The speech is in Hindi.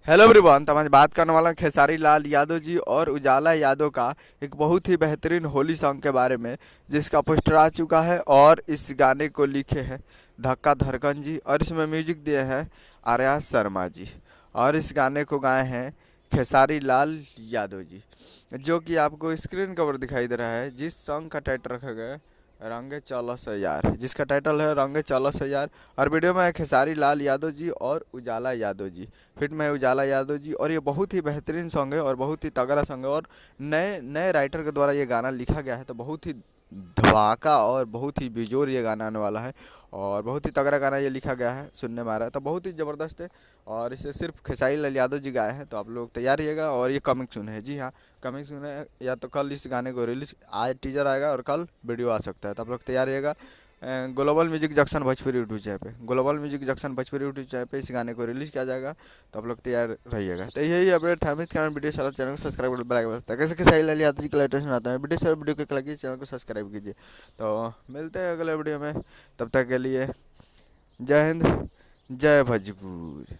Hello everyone. तो मैं बात करने वाला हूं खेसारी लाल यादव जी और उजाला यादव का एक बहुत ही बेहतरीन होली सॉन्ग के बारे में, जिसका पोस्टर आ चुका है और इस गाने को लिखे हैं धक्का धड़कन जी और इसमें म्यूजिक दिए हैं आर्या शर्मा जी और इस गाने को गाए हैं खेसारी लाल यादव जी, जो कि आपको स्क्रीन कवर दिखाई दे रहा है। जिस सॉन्ग का टाइटल रखा गया है रंगे चौलस यार, जिसका टाइटल है रंगे चौलस यार। और वीडियो में है खेसारी लाल यादव जी और उजाला यादव जी, फिट में है उजाला यादव जी। और ये बहुत ही बेहतरीन सॉन्ग है और बहुत ही तगड़ा सॉन्ग है और नए नए राइटर के द्वारा ये गाना लिखा गया है। तो बहुत ही धमाका और बहुत ही बेजोर ये गाना आने वाला है और बहुत ही तगड़ा गाना ये लिखा गया है, सुनने में आ रहा है। तो बहुत ही ज़बरदस्त है और इसे सिर्फ खेसारी लाल यादव जी गाए हैं। तो आप लोग तैयार रहिएगा और ये कमिंग सून है। जी हाँ, कमिंग सून है, या तो कल इस गाने को रिलीज, आज टीजर आएगा और कल वीडियो आ सकता है। तो आप लोग तैयार रहिएगा। Global music junction Bhojpuri YouTube channel पे, global music junction Bhojpuri YouTube channel पे इस गाने को रिलीज़ किया जाएगा। तो आप लोग तैयार रहिएगा। तो यही अपडेट था। वीडियो चला चैनल को सब्सक्राइब कर बेल आइकन ताकि खेसारी लाल यादव जी का लेटेस्ट आता है वीडियो को लगी चैनल को सब्सक्राइब कीजिए। तो मिलते हैं अगले वीडियो में, तब तक के लिए जय हिंद, जय भोजपुर।